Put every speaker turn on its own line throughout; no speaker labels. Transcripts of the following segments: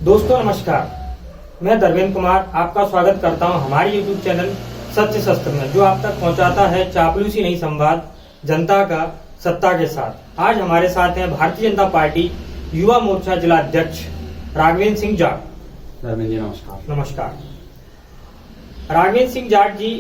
दोस्तों नमस्कार, मैं धर्मेंद्र कुमार आपका स्वागत करता हूं हमारे YouTube चैनल सत्य शस्त्र में, जो आप तक पहुंचाता है चापलूसी नहीं संवाद जनता का सत्ता के साथ। आज हमारे साथ हैं भारतीय जनता पार्टी युवा मोर्चा जिला अध्यक्ष राघवेंद्र सिंह जाट।
धर्मेंद्र जी नमस्कार।
नमस्कार राघवेंद्र सिंह जाट जी,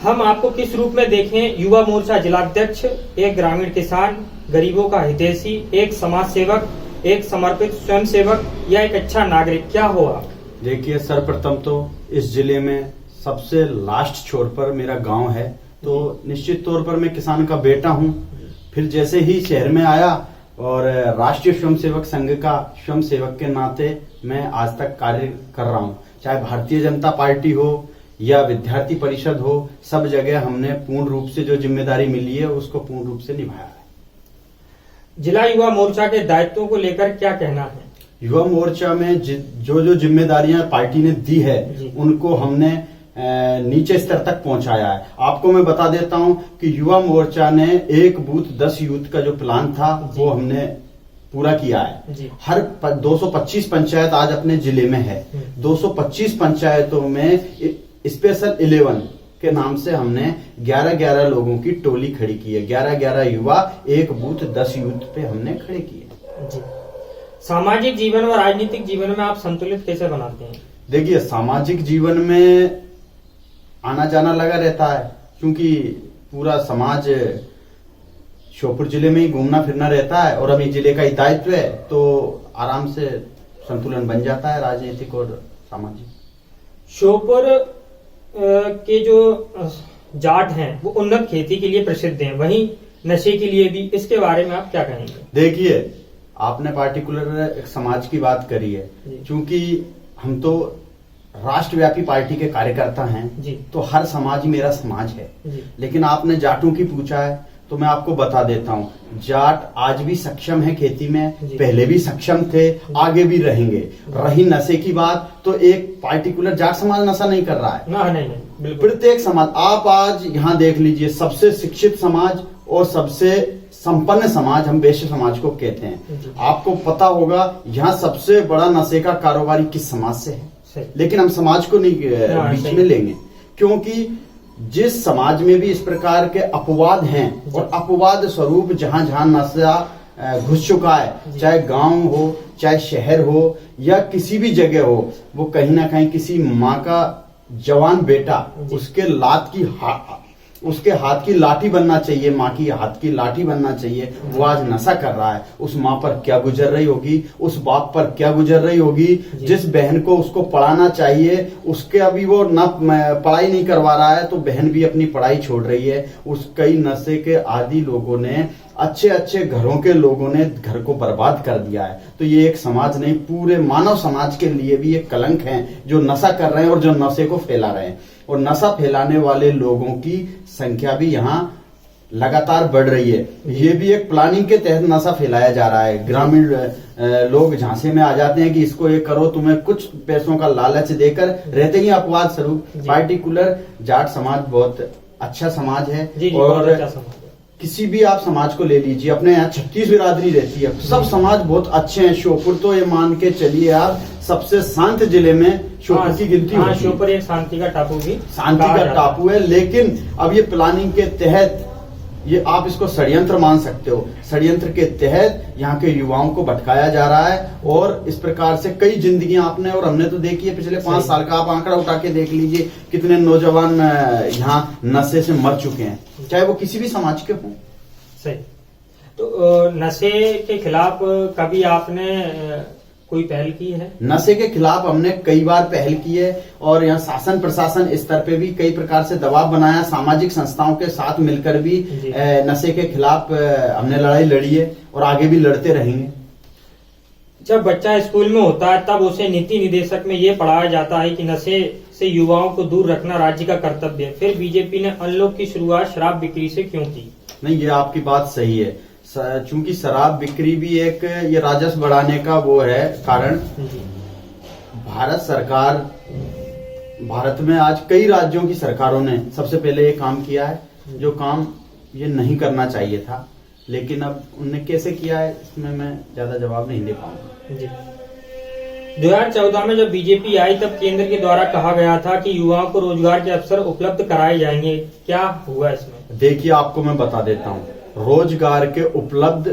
हम आपको किस रूप में देखें? युवा मोर्चा जिला अध्यक्ष, एक ग्रामीण किसान, गरीबों का हितैषी, एक समाज सेवक, एक समर्पित स्वयं सेवक या एक अच्छा नागरिक, क्या हो आप?
देखिए, सर्वप्रथम तो इस जिले में सबसे लास्ट छोर पर मेरा गांव है, तो निश्चित तौर पर मैं किसान का बेटा हूं। फिर जैसे ही शहर में आया और राष्ट्रीय स्वयं सेवक संघ का स्वयं सेवक के नाते मैं आज तक कार्य कर रहा हूं। चाहे भारतीय जनता पार्टी हो या विद्यार्थी परिषद हो, सब जगह हमने पूर्ण रूप से जो जिम्मेदारी मिली है उसको पूर्ण रूप से निभाया है।
जिला युवा मोर्चा के दायित्वों को लेकर क्या कहना है?
युवा मोर्चा में जो जिम्मेदारियां पार्टी ने दी है उनको हमने नीचे स्तर तक पहुंचाया है। आपको मैं बता देता हूं कि युवा मोर्चा ने एक बूथ 10 यूथ का जो प्लान था वो हमने पूरा किया है। हर 225 पंचायत आज अपने जिले में है। 225 पंचायतों में स्पेशल 11 के नाम से हमने 11-11 लोगों की टोली खड़ी की है। 11-11 युवा, एक बूथ 10 यूथ पे हमने खड़े किए।
सामाजिक जीवन और राजनीतिक जीवन में आप संतुलित कैसे बनाते हैं?
देखिए, सामाजिक जीवन में आना जाना लगा रहता है, क्योंकि पूरा समाज श्योपुर जिले में ही घूमना फिरना रहता है और अभी जिले का ही दायित्व है, तो आराम से संतुलन बन जाता है राजनीतिक और सामाजिक।
श्योपुर के जो जाट हैं वो उन्नत खेती के लिए प्रसिद्ध हैं, वहीं नशे के लिए भी, इसके बारे में आप क्या कहेंगे?
देखिए, आपने पार्टिकुलर एक समाज की बात करी है, क्योंकि हम तो राष्ट्रव्यापी पार्टी के कार्यकर्ता हैं, तो हर समाज मेरा समाज है। लेकिन आपने जाटों की पूछा है तो मैं आपको बता देता हूं, जाट आज भी सक्षम है खेती में, पहले भी सक्षम थे, आगे भी रहेंगे। रही नशे की बात, तो एक पार्टिकुलर जाट समाज नशा नहीं कर रहा है।
नहीं,
प्रत्येक समाज, आप आज यहाँ देख लीजिए, सबसे शिक्षित समाज और सबसे संपन्न समाज हम वैश्य समाज को कहते हैं। आपको पता होगा यहाँ सबसे बड़ा नशे का कारोबारी किस समाज से है, लेकिन हम समाज को नहीं बीच में लेंगे, क्योंकि जिस समाज में भी इस प्रकार के अपवाद हैं और अपवाद स्वरूप जहां जहां नशा घुस चुका है, चाहे गांव हो, चाहे शहर हो या किसी भी जगह हो, वो कहीं ना कहीं किसी माँ का जवान बेटा उसके हाथ की लाठी बनना चाहिए, माँ की हाथ की लाठी बनना चाहिए। वो आज नशा कर रहा है, उस माँ पर क्या गुजर रही होगी, उस बाप पर क्या गुजर रही होगी। जिस बहन को उसको पढ़ाना चाहिए, उसके अभी वो न पढ़ाई नहीं करवा रहा है, तो बहन भी अपनी पढ़ाई छोड़ रही है। उस कई नशे के आदि लोगों ने, अच्छे अच्छे घरों के लोगों ने घर को बर्बाद कर दिया है। तो ये एक समाज नहीं, पूरे मानव समाज के लिए भी एक कलंक है जो नशा कर रहे हैं और जो नशे को फैला रहे हैं। और नशा फैलाने वाले लोगों की संख्या भी यहाँ लगातार बढ़ रही है। ये भी एक प्लानिंग के तहत नशा फैलाया जा रहा है। ग्रामीण लोग झांसे में आ जाते हैं कि इसको ये करो, तुम्हें कुछ पैसों का लालच देकर, रहते ही अपवाद स्वरूप। पार्टिकुलर जाट समाज बहुत अच्छा समाज है। और किसी भी आप समाज को ले लीजिए, अपने यहाँ 36 बिरादरी रहती है, सब समाज बहुत अच्छे हैं। श्योपुर तो ये मान के चलिए आप, सबसे शांत जिले में श्योपुर की गिनती होती है।
श्योपुर एक शांति का टापू भी,
शांति का टापू है। लेकिन अब ये प्लानिंग के तहत, ये आप इसको षड्यंत्र मान सकते हो, षड्यंत्र के तहत यहाँ के युवाओं को भटकाया जा रहा है। और इस प्रकार से कई जिंदगियां आपने और हमने तो देखी है, पिछले 5 साल का आप आंकड़ा उठा के देख लीजिए, कितने नौजवान यहाँ नशे से मर चुके हैं, चाहे वो किसी भी समाज के हों।
सही। तो नशे के खिलाफ कभी आपने कोई पहल की है?
नशे के खिलाफ हमने कई बार पहल की है और यहाँ शासन प्रशासन स्तर पे भी कई प्रकार से दबाव बनाया। सामाजिक संस्थाओं के साथ मिलकर भी नशे के खिलाफ हमने लड़ाई लड़ी है और आगे भी लड़ते रहेंगे।
जब बच्चा स्कूल में होता है तब उसे नीति निदेशक में ये पढ़ाया जाता है कि नशे से युवाओं को दूर रखना राज्य का कर्तव्य है। फिर बीजेपी ने अनलॉक की शुरुआत शराब बिक्री से क्यों की?
नहीं, ये आपकी बात सही है। चूंकि शराब बिक्री भी एक ये राजस्व बढ़ाने का वो है कारण। भारत सरकार, भारत में आज कई राज्यों की सरकारों ने सबसे पहले ये काम किया है, जो काम ये नहीं करना चाहिए था। लेकिन अब उनने कैसे किया है इसमें मैं ज्यादा जवाब नहीं दे पाऊंगा।
2014 में जब बीजेपी आई तब केंद्र के द्वारा कहा गया था कि युवाओं को रोजगार के अवसर उपलब्ध कराए जाएंगे, क्या हुआ इसमें?
देखिए, आपको मैं बता देता हूँ, रोजगार के उपलब्ध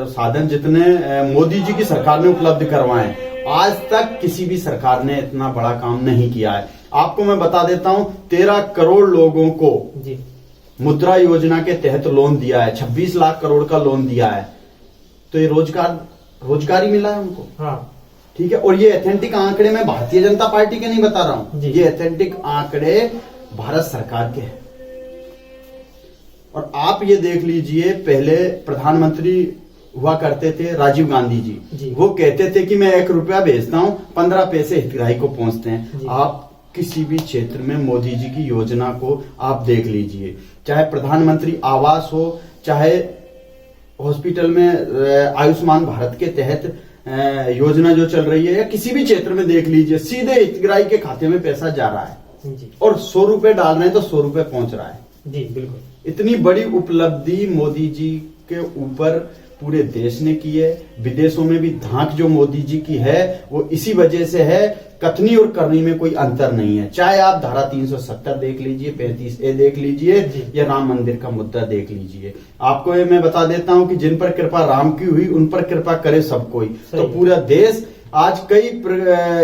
साधन जितने मोदी जी की सरकार ने उपलब्ध करवाए, आज तक किसी भी सरकार ने इतना बड़ा काम नहीं किया है। आपको मैं बता देता हूँ, 13 करोड़ लोगों को
जी
मुद्रा योजना के तहत लोन दिया है, 26 लाख करोड़ का लोन दिया है। तो ये रोजगार ही मिला है उनको।
हाँ,
ठीक है। और ये ऑथेंटिक आंकड़े मैं भारतीय जनता पार्टी के नहीं बता रहा हूं, ये ऑथेंटिक आंकड़े भारत सरकार के हैं। और आप ये देख लीजिए, पहले प्रधानमंत्री हुआ करते थे राजीव गांधी जी, वो कहते थे कि मैं 1 रुपया भेजता हूं, 15 पैसे हितग्राही को पहुंचते हैं। आप किसी भी क्षेत्र में मोदी जी की योजना को आप देख लीजिए, चाहे प्रधानमंत्री आवास हो, चाहे हॉस्पिटल में आयुष्मान भारत के तहत योजना जो चल रही है, या किसी भी क्षेत्र में देख लीजिए, सीधे हितग्राही के खाते में पैसा जा रहा है
जी।
और 100 रुपए डाल रहे हैं तो 100 रुपए पहुंच रहा है
जी। बिल्कुल,
इतनी बड़ी उपलब्धि मोदी जी के ऊपर पूरे देश ने की है। विदेशों में भी धाक जो मोदी जी की है वो इसी वजह से है। कथनी और करनी में कोई अंतर नहीं है। चाहे आप धारा 370 देख लीजिए, 35A देख लीजिए, या राम मंदिर का मुद्दा देख लीजिए। आपको ये मैं बता देता हूं कि जिन पर कृपा राम की हुई उन पर कृपा करे सब कोई। तो पूरा देश आज कई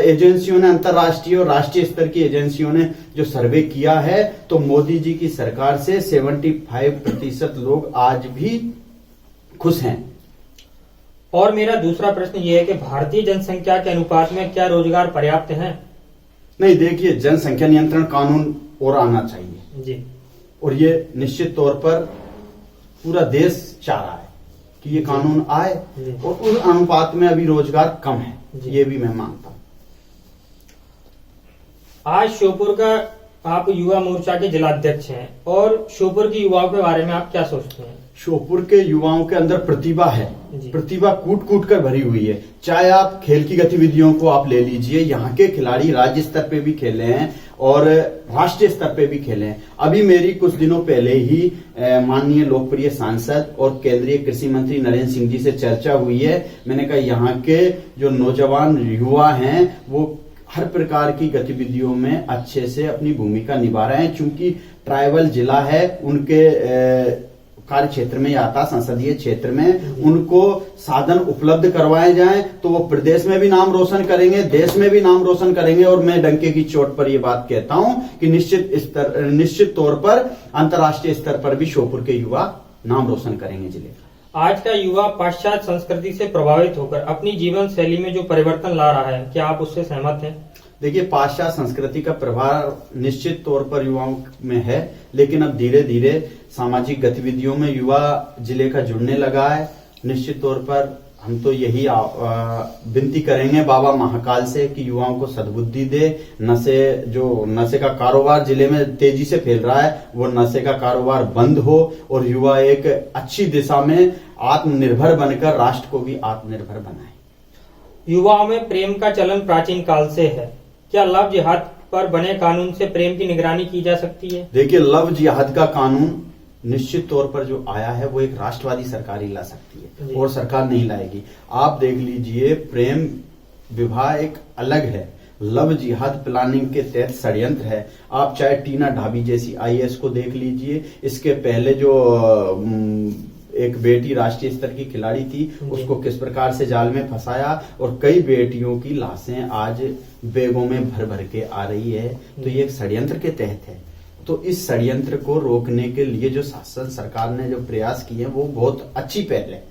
एजेंसियों ने, अंतर्राष्ट्रीय और राष्ट्रीय स्तर की एजेंसियों ने जो सर्वे किया है, तो मोदी जी की सरकार से 75% लोग आज भी खुश हैं।
और मेरा दूसरा प्रश्न ये है कि भारतीय जनसंख्या के अनुपात में क्या रोजगार पर्याप्त है?
नहीं, देखिए, जनसंख्या नियंत्रण कानून और आना चाहिए
जी।
और ये निश्चित तौर पर पूरा देश चाह रहा है कि ये कानून आए, और उस अनुपात में अभी रोजगार कम है, ये भी मैं मानता हूं।
आज श्योपुर का आप युवा मोर्चा के जिलाध्यक्ष हैं, और श्योपुर के युवाओं के बारे में आप क्या सोचते हैं?
श्योपुर के युवाओं के अंदर प्रतिभा है, प्रतिभा कूट कूट कर भरी हुई है। चाहे आप खेल की गतिविधियों को आप ले लीजिए, यहाँ के खिलाड़ी राज्य स्तर पे भी खेले हैं और राष्ट्रीय स्तर पे भी खेले हैं। अभी मेरी कुछ दिनों पहले ही माननीय लोकप्रिय सांसद और केंद्रीय कृषि मंत्री नरेंद्र सिंह जी से चर्चा हुई है। मैंने कहा, यहाँ के जो नौजवान युवा हैं वो हर प्रकार की गतिविधियों में अच्छे से अपनी भूमिका निभा रहे हैं। चूंकि ट्राइबल जिला है, उनके कार्य क्षेत्र में आता, संसदीय क्षेत्र में उनको साधन उपलब्ध करवाए जाएं तो वो प्रदेश में भी नाम रोशन करेंगे, देश में भी नाम रोशन करेंगे। और मैं डंके की चोट पर ये बात कहता हूं कि निश्चित तौर पर अंतर्राष्ट्रीय स्तर पर भी श्योपुर के युवा नाम रोशन करेंगे जिले का।
आज का युवा पाश्चात्य संस्कृति से प्रभावित होकर अपनी जीवन शैली में जो परिवर्तन ला रहा है, क्या आप उससे सहमत हैं?
देखिए, पाश्चात्य संस्कृति का प्रभाव निश्चित तौर पर युवाओं में है, लेकिन अब धीरे धीरे सामाजिक गतिविधियों में युवा जिले का जुड़ने लगा है। निश्चित तौर पर हम तो यही विनती करेंगे बाबा महाकाल से कि युवाओं को सद्बुद्धि दे। नशे का कारोबार जिले में तेजी से फैल रहा है, वो नशे का कारोबार बंद हो और युवा एक अच्छी दिशा में आत्मनिर्भर बनकर राष्ट्र को भी आत्मनिर्भर बनाए।
युवाओं में प्रेम का चलन प्राचीन काल से है, क्या लव जिहाद पर बने कानून से प्रेम की निगरानी की जा सकती है?
देखिए, लव जिहाद का कानून निश्चित तौर पर जो आया है वो एक राष्ट्रवादी सरकार ही ला सकती है और सरकार नहीं लाएगी। आप देख लीजिए, प्रेम विवाह एक अलग है, लव जिहाद प्लानिंग के तहत षड्यंत्र है। आप चाहे टीना ढाबी जैसी IAS को देख लीजिए, इसके पहले जो एक बेटी राष्ट्रीय स्तर की खिलाड़ी थी, उसको किस प्रकार से जाल में फंसाया, और कई बेटियों की लाशें आज बैगों में भर भर के आ रही है। तो ये एक षड्यंत्र के तहत है। तो इस षड्यंत्र को रोकने के लिए जो शासन सरकार ने जो प्रयास किए हैं वो बहुत अच्छी पहल है।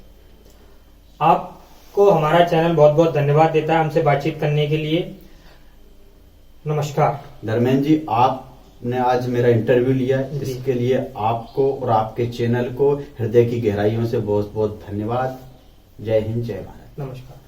आपको हमारा चैनल बहुत बहुत धन्यवाद देता है हमसे बातचीत करने के लिए। नमस्कार।
धर्मेंद्र जी, आपने आज मेरा इंटरव्यू लिया, इसके लिए आपको और आपके चैनल को हृदय की गहराइयों से बहुत बहुत धन्यवाद। जय हिंद, जय भारत।
नमस्कार।